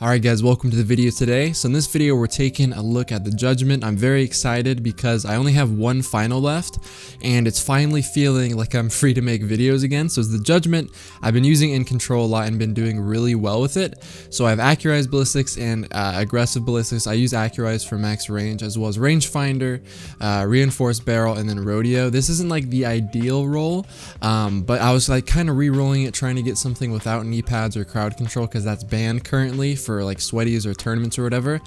Alright guys, welcome to the video today. So in this video we're taking a look at the Judgement. I'm very excited because I only have one final left and it's finally feeling like I'm free to make videos again. So it's the Judgement. I've been using in Kontrol a lot and been doing really well with it. So I have Accurized Ballistics and Aggressive Ballistics. I use Accurized for max range as well as Rangefinder, Reinforced Barrel, and then Rodeo. This isn't like the ideal roll, but I was like kind of re-rolling it, trying to get something without knee pads or crowd control because that's banned currently for like sweaties or tournaments or whatever.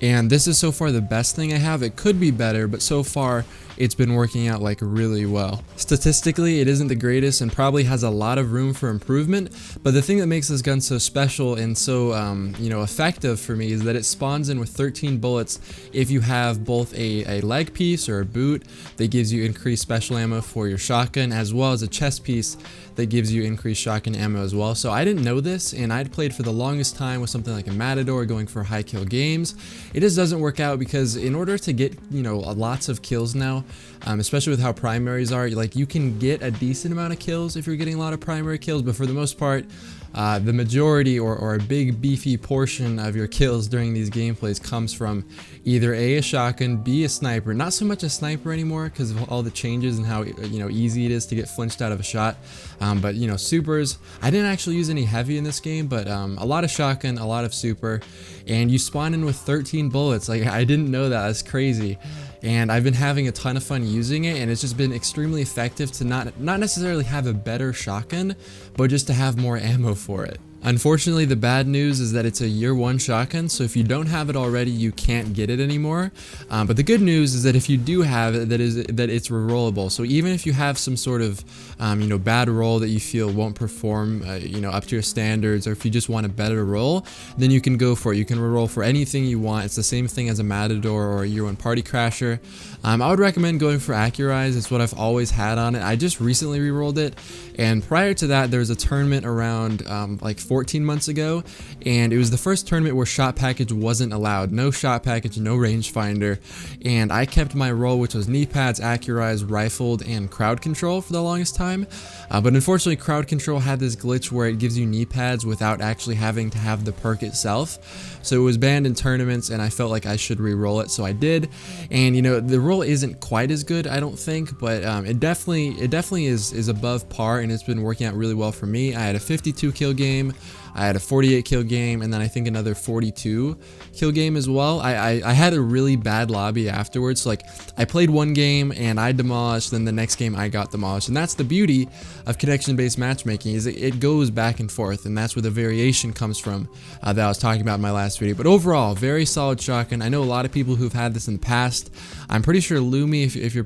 And this is so far the best thing I have. It could be better, but so far it's been working out like really well. Statistically, it isn't the greatest and probably has a lot of room for improvement, but the thing that makes this gun so special and so effective for me is that it spawns in with 13 bullets if you have both a leg piece or a boot that gives you increased special ammo for your shotgun, as well as a chest piece that gives you increased shotgun ammo as well. So I didn't know this, and I'd played for the longest time with something like a Matador going for high kill games. It just doesn't work out because in order to get lots of kills now, especially with how primaries are, like you can get a decent amount of kills if you're getting a lot of primary kills, but for the most part the majority or a big beefy portion of your kills during these gameplays comes from either a shotgun, B a sniper, not so much a sniper anymore because of all the changes and how easy it is to get flinched out of a shot, but supers. I didn't actually use any heavy in this game, but a lot of shotgun, a lot of super, and you spawn in with 13 bullets. Like, I didn't know that. That's crazy. And I've been having a ton of fun using it, and it's just been extremely effective to not necessarily have a better shotgun, but just to have more ammo for it. Unfortunately, the bad news is that it's a year one shotgun, so if you don't have it already, you can't get it anymore. But the good news is that if you do have it, that it's rerollable. So even if you have some sort of bad roll that you feel won't perform up to your standards, or if you just want a better roll, then you can go for it. You can reroll for anything you want. It's the same thing as a Matador or a year one Party Crasher. I would recommend going for Accurized. It's what I've always had on it. I just recently rerolled it, and prior to that there was a tournament around like 14 months ago, and it was the first tournament where shot package wasn't allowed. No shot package, no rangefinder, and I kept my roll, which was knee pads, Accurized, rifled, and crowd control for the longest time. But unfortunately, crowd control had this glitch where it gives you knee pads without actually having to have the perk itself. So it was banned in tournaments, and I felt like I should re-roll it, so I did. And the roll isn't quite as good, I don't think, but it definitely is above par, and it's been working out really well for me. I had a 52 kill game, I had a 48 kill game, and then I think another 42 kill game as well. I had a really bad lobby afterwards. So like, I played one game and I demolished, then the next game I got demolished. And that's the beauty of connection-based matchmaking, is it goes back and forth, and that's where the variation comes from that I was talking about in my last video. But overall, very solid shotgun. I know a lot of people who've had this in the past. I'm pretty sure Lumi, if you're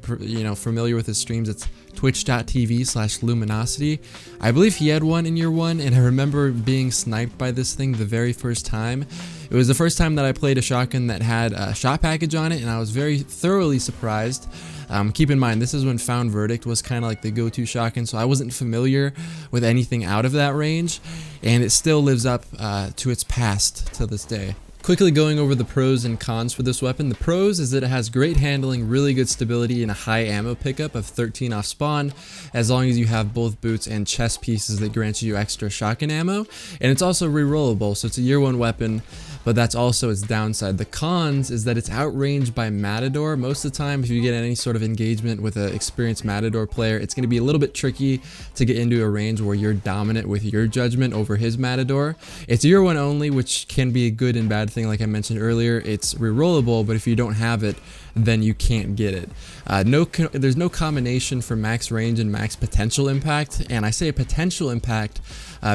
familiar with his streams, it's twitch.tv/luminosity. I believe he had one in year one, and I remember being sniped by this thing the very first time. It was the first time that I played a shotgun that had a shot package on it, and I was very thoroughly surprised. Keep in mind, this is when Found Verdict was kind of like the go-to shotgun, so I wasn't familiar with anything out of that range, and it still lives up to its past to this day. Quickly going over the pros and cons for this weapon. The pros is that it has great handling, really good stability, and a high ammo pickup of 13 off spawn, as long as you have both boots and chest pieces that grant you extra shotgun ammo. And it's also rerollable, so it's a year one weapon, but that's also its downside. The cons is that it's outranged by Matador. Most of the time, if you get any sort of engagement with an experienced Matador player, it's going to be a little bit tricky to get into a range where you're dominant with your Judgement over his Matador. It's year one only, which can be a good and bad thing. Like I mentioned earlier, it's rerollable, but if you don't have it, then you can't get it. There's no combination for max range and max potential impact, and I say potential impact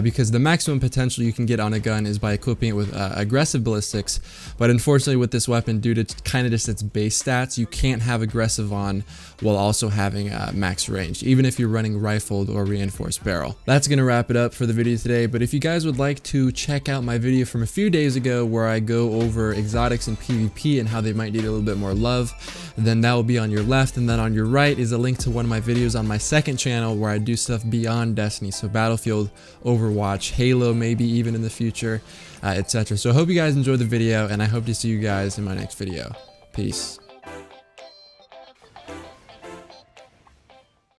because the maximum potential you can get on a gun is by equipping it with aggressive ballistics, but unfortunately with this weapon, due to kind of just its base stats, you can't have aggressive on while also having max range, even if you're running rifled or reinforced barrel. That's gonna wrap it up for the video today, but if you guys would like to check out my video from a few days ago where I go over exotics and PvP and how they might need a little bit more love, then that will be on your left, and then on your right is a link to one of my videos on my second channel where I do stuff beyond Destiny, so Battlefield, Overwatch, Halo, maybe even in the future, etc. So I hope you guys enjoyed the video, and I hope to see you guys in my next video. Peace.